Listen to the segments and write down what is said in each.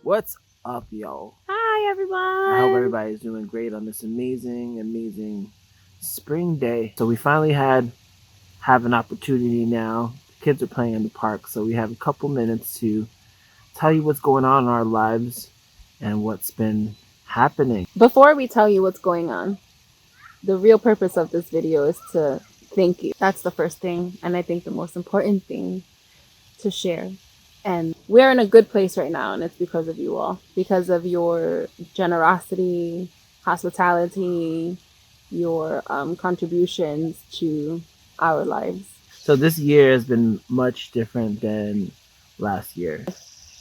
What's up, y'all? Hi, everyone. I hope everybody's doing great on this amazing spring day. So we finally have an opportunity now. The kids are playing in the park, so we have a couple minutes to tell you what's going on in our lives and what's been happening. Before we tell you what's going on, the real purpose of this video is to thank you. That's the first thing, and I think the most important thing to share. And we're in a good place right now, and it's because of you all. Because of your generosity, hospitality, your contributions to our lives. So this year has been much different than last year.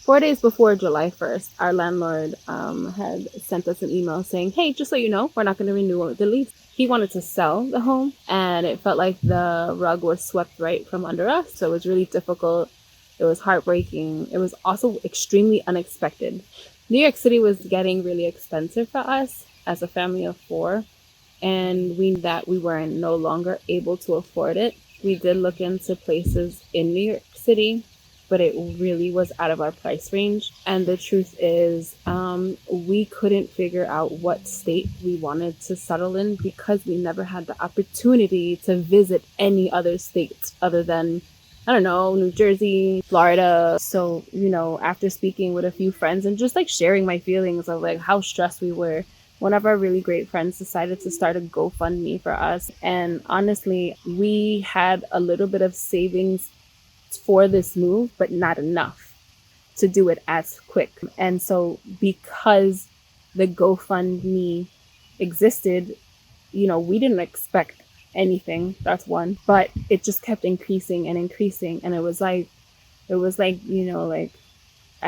4 days before July 1st, our landlord had sent us an email saying, hey, just so you know, we're not going to renew the lease. He wanted to sell the home, and it felt like the rug was swept right from under us. So it was really difficult. It was heartbreaking. It was also extremely unexpected. New York City was getting really expensive for us as a family of 4, and we knew that we were no longer able to afford it. We did look into places in New York City, but it really was out of our price range. And the truth is, we couldn't figure out what state we wanted to settle in because we never had the opportunity to visit any other states other than, I don't know, New Jersey, Florida. So, after speaking with a few friends and just like sharing my feelings of like how stressed we were, one of our really great friends decided to start a GoFundMe for us. And honestly, we had a little bit of savings for this move, but not enough to do it as quick. And so because the GoFundMe existed, we didn't expect anything. That's one, but it just kept increasing and increasing. And it was like, I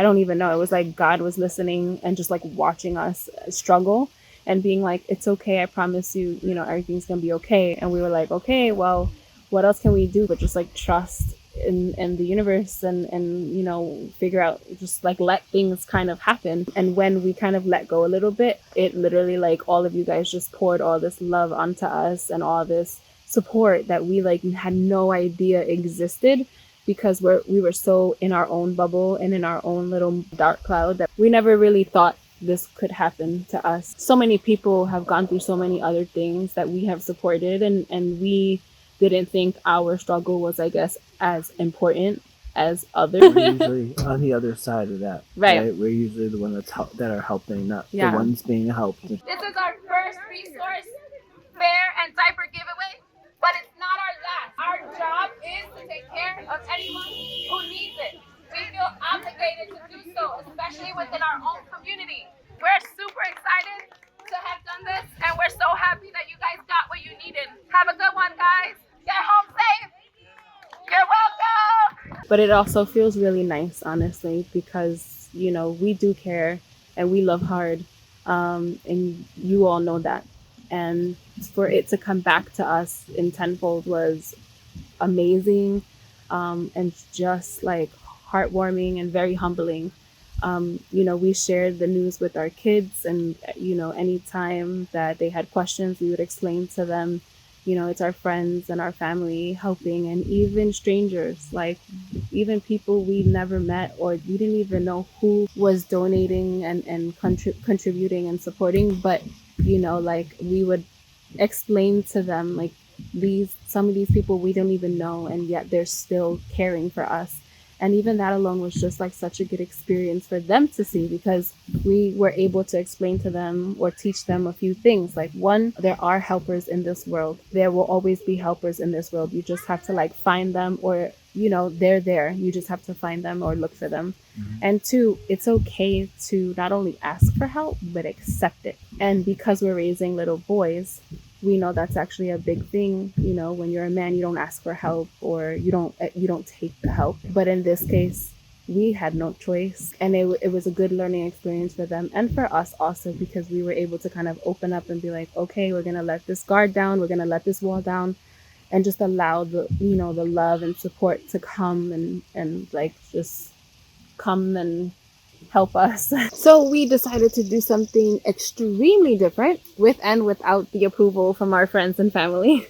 don't even know. It was like God was listening and just like watching us struggle and being like, it's okay. I promise you, everything's going to be okay. And we were like, okay, well, what else can we do but just like trust in the universe and figure out, just like let things kind of happen. And when we kind of let go a little bit, it literally like all of you guys just poured all this love onto us and all this support that we like had no idea existed, because we were so in our own bubble and in our own little dark cloud that we never really thought this could happen to us. So many people have gone through so many other things that we have supported, and we didn't think our struggle was, I guess, as important as others. We're usually on the other side of that, right? We're usually the ones that are helping, not the ones being helped. This is our first resource fair and diaper giveaway, but it's not our last. Our job is to take care of anyone who needs it. We feel obligated to do so, especially within our own community. We're super excited to have done this, and we're so happy that you guys got what you needed. Have a good one, guys. Get home safe. You're welcome. But it also feels really nice, honestly, because, we do care and we love hard. And you all know that. And for it to come back to us in tenfold was amazing, and just like heartwarming and very humbling. We shared the news with our kids, and, anytime that they had questions, we would explain to them, it's our friends and our family helping, and even strangers, like even people we never met or we didn't even know who was donating and contributing and supporting. But, like we would explain to them, like some of these people we don't even know, and yet they're still caring for us. And even that alone was just like such a good experience for them to see, because we were able to explain to them or teach them a few things. Like, one, there are helpers in this world. There will always be helpers in this world. You just have to like find them, or, they're there. You just have to find them or look for them. Mm-hmm. And two, it's okay to not only ask for help, but accept it. And because we're raising little boys, we know that's actually a big thing. When you're a man, you don't ask for help, or you don't take the help. But in this case, we had no choice, and it was a good learning experience for them and for us also, because we were able to kind of open up and be like, okay, we're gonna let this guard down, we're gonna let this wall down, and just allow the love and support to come and like just come and help us. So we decided to do something extremely different with and without the approval from our friends and family.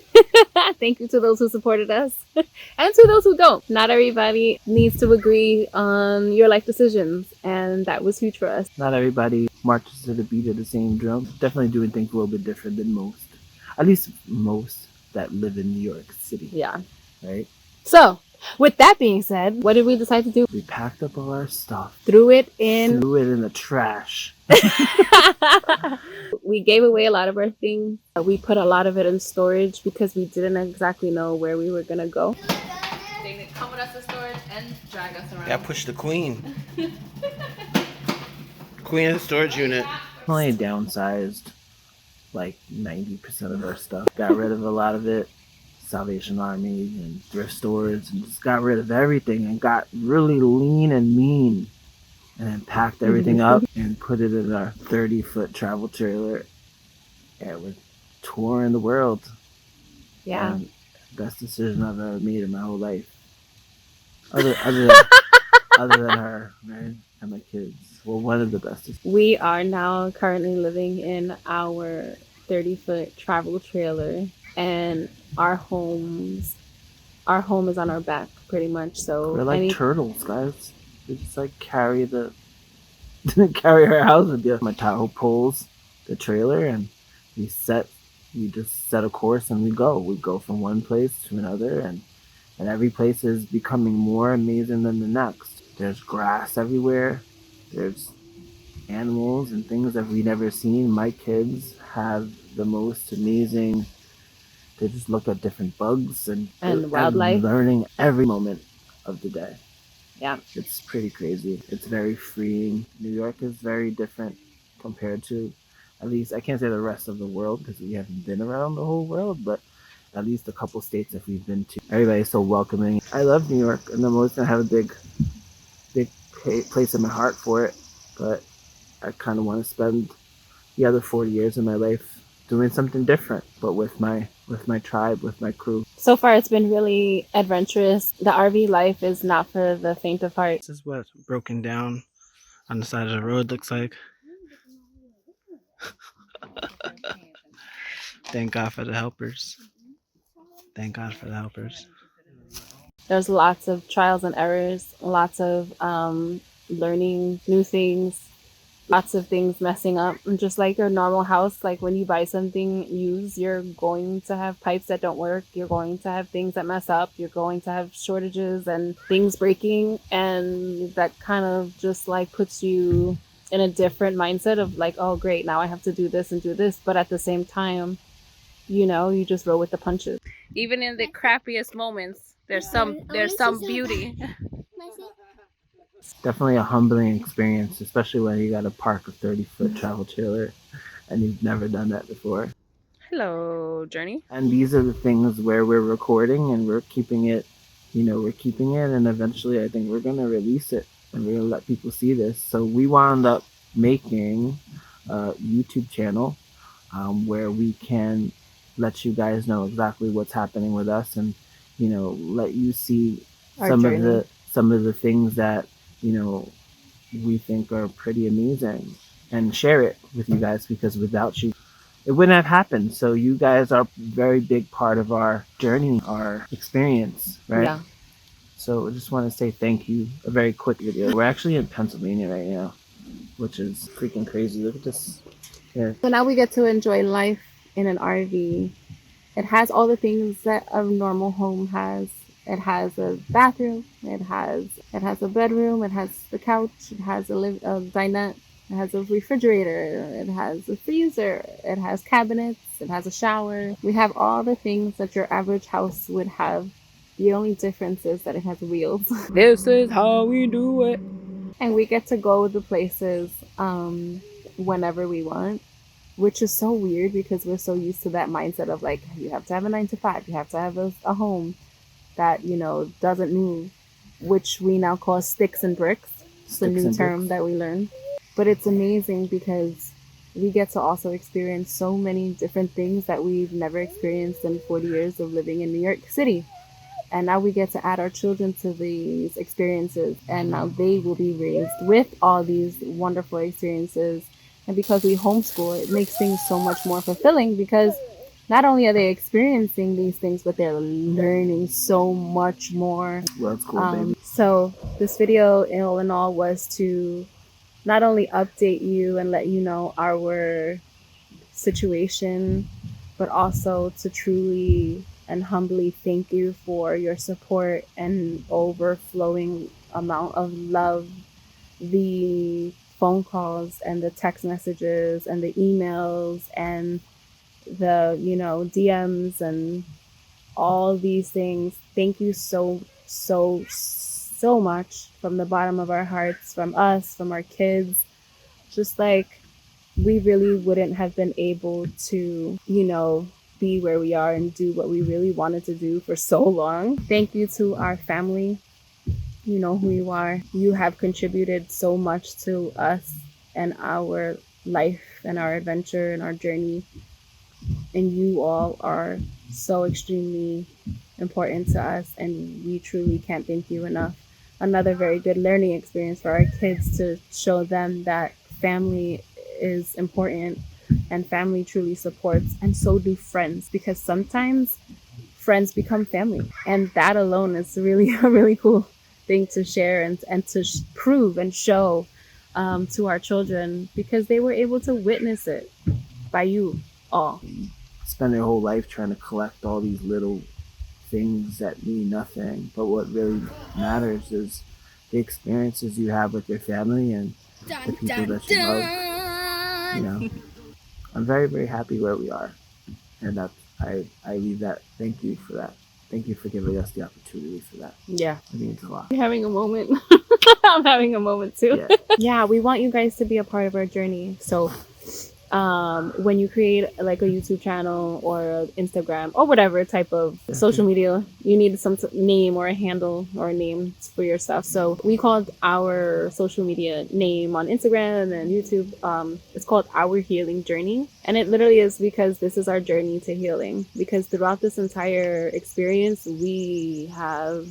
Thank you to those who supported us and to those who don't. Not everybody needs to agree on your life decisions, and that was huge for us. Not everybody marches to the beat of the same drum. Definitely doing things a little bit different than most. At least most that live in New York City. Yeah. Right? So, with that being said, what did we decide to do? We packed up all our stuff. Threw it in the trash. We gave away a lot of our things. We put a lot of it in storage because we didn't exactly know where we were going to go. They can come with us to storage and drag us around. Yeah, push the queen. Queen of the storage unit. Only downsized like 90% of our stuff. Got rid of a lot of it. Salvation Army and thrift stores, and just got rid of everything and got really lean and mean, and then packed everything up and put it in our 30-foot travel trailer, and we're touring the world. Yeah. And best decision I've ever made in my whole life. Other than her, right? And my kids. Well, one of the best. We are now currently living in our 30-foot travel trailer, and our home is on our back pretty much. So we're like turtles, guys. We just like carry our house with you. My Tahoe pulls the trailer, and we just set a course, and we go from one place to another, and every place is becoming more amazing than the next. There's grass everywhere. There's animals and things that we've never seen. My kids have the most amazing. They just look at different bugs and wildlife, learning every moment of the day. Yeah, it's pretty crazy. It's very freeing. New York is very different compared to, at least I can't say the rest of the world because we haven't been around the whole world, but at least a couple states that we've been to. Everybody's so welcoming. I love New York, and I'm always gonna have a big place in my heart for it. But I kind of want to spend the other 40 years of my life doing something different, but with my tribe, with my crew. So far, it's been really adventurous. The RV life is not for the faint of heart. This is what broken down on the side of the road looks like. Thank God for the helpers. Thank God for the helpers. There's lots of trials and errors, lots of learning new things, lots of things messing up. And just like your normal house, like when you buy something used, you're going to have pipes that don't work. You're going to have things that mess up. You're going to have shortages and things breaking. And that kind of just like puts you in a different mindset of like, oh, great, now I have to do this and do this. But at the same time, you know, you just roll with the punches. Even in the crappiest moments, there's some beauty. Definitely a humbling experience, especially when you got to park a 30-foot travel trailer and you've never done that before. Hello, Journey. And these are the things where we're recording and we're keeping it, and eventually I think we're going to release it and we're going to let people see this. So we wound up making a YouTube channel where we can let you guys know exactly what's happening with us and, let you see some of the things that, we think are pretty amazing and share it with you guys, because without you, it wouldn't have happened. So you guys are a very big part of our journey, our experience, right? Yeah. So I just want to say thank you. A very quick video. We're actually in Pennsylvania right now, which is freaking crazy. Look at this. Yeah. So now we get to enjoy life in an RV. It has all the things that a normal home has. It has a bathroom. It has a bedroom. It has the couch. It has a dinette. It has a refrigerator. It has a freezer. It has cabinets. It has a shower. We have all the things that your average house would have. The only difference is that it has wheels. This is how we do it. And we get to go to places whenever we want, which is so weird because we're so used to that mindset of like, you have to have a 9-to-5. You have to have a home that, doesn't move, which we now call sticks and bricks. It's a new term that we learned. But it's amazing because we get to also experience so many different things that we've never experienced in 40 years of living in New York City. And now we get to add our children to these experiences. And now they will be raised with all these wonderful experiences. And because we homeschool, it makes things so much more fulfilling because not only are they experiencing these things, but they're learning so much more. Well, it's cool, baby. So this video, all in all, was to not only update you and let you know our situation, but also to truly and humbly thank you for your support and overflowing amount of love, the phone calls and the text messages and the emails and the DMs and all these things. Thank you so much from the bottom of our hearts, from us, from our kids. Just like, we really wouldn't have been able to be where we are and do what we really wanted to do for so long. Thank you to our family. You know who you are. You have contributed so much to us and our life and our adventure and our journey. And you all are so extremely important to us, and we truly can't thank you enough. Another very good learning experience for our kids, to show them that family is important and family truly supports, and so do friends, because sometimes friends become family, and that alone is really a really cool thing to share and to prove and show to our children, because they were able to witness it by you all. Spend their whole life trying to collect all these little things that mean nothing, but what really matters is the experiences you have with your family and the people that you love. I'm very, very happy where we are, and that's I leave that. Thank you for that. Thank you for giving us the opportunity for that. Yeah, I mean, it's a lot. you're having a moment. I'm having a moment too. Yeah, we want you guys to be a part of our journey. So when you create like a YouTube channel or Instagram or whatever type of social media, you need some name or a handle or a name for your stuff. So we called our social media name on Instagram and YouTube, it's called Our Healing Journey. And it literally is because this is our journey to healing. Because throughout this entire experience, we have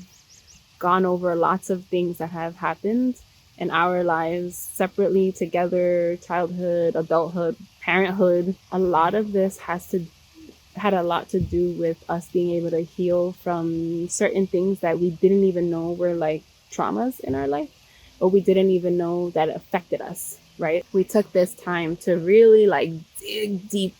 gone over lots of things that have happened in our lives, separately, together, childhood, adulthood, parenthood. A lot of this had a lot to do with us being able to heal from certain things that we didn't even know were like traumas in our life, or we didn't even know that it affected us, right? We took this time to really like dig deep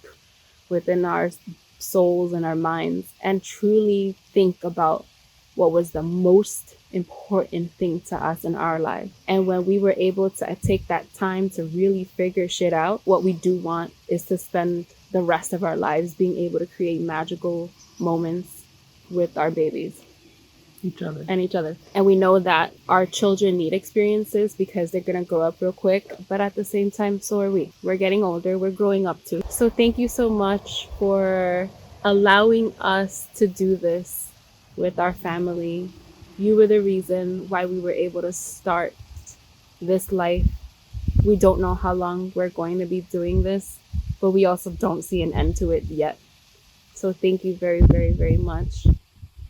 within our souls and our minds and truly think about what was the most important thing to us in our life. And when we were able to take that time to really figure shit out, what we do want is to spend the rest of our lives being able to create magical moments with our babies. Each other. And we know that our children need experiences because they're going to grow up real quick. But at the same time, so are we. We're getting older. We're growing up too. So thank you so much for allowing us to do this with our family. You were the reason why we were able to start this life. We don't know how long we're going to be doing this, but we also don't see an end to it yet. So thank you very, very, very much.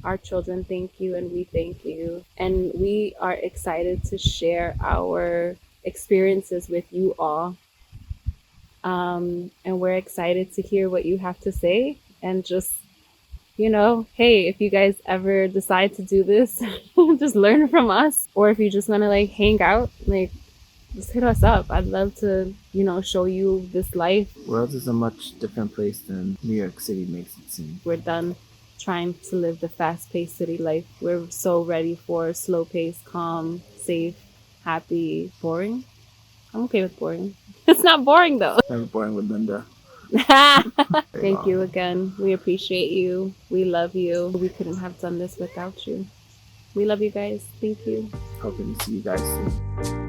Our children thank you, and we thank you. And we are excited to share our experiences with you all. And we're excited to hear what you have to say, and just hey, if you guys ever decide to do this, just learn from us. Or if you just want to like hang out, like just hit us up. I'd love to, show you this life. World is a much different place than New York City makes it seem. We're done trying to live the fast-paced city life. We're so ready for slow-paced, calm, safe, happy, boring. I'm okay with boring. It's not boring though. Never boring with Linda. Thank you again. We appreciate you. We love you. We couldn't have done this without you. We love you guys. Thank you. Hoping to see you guys soon.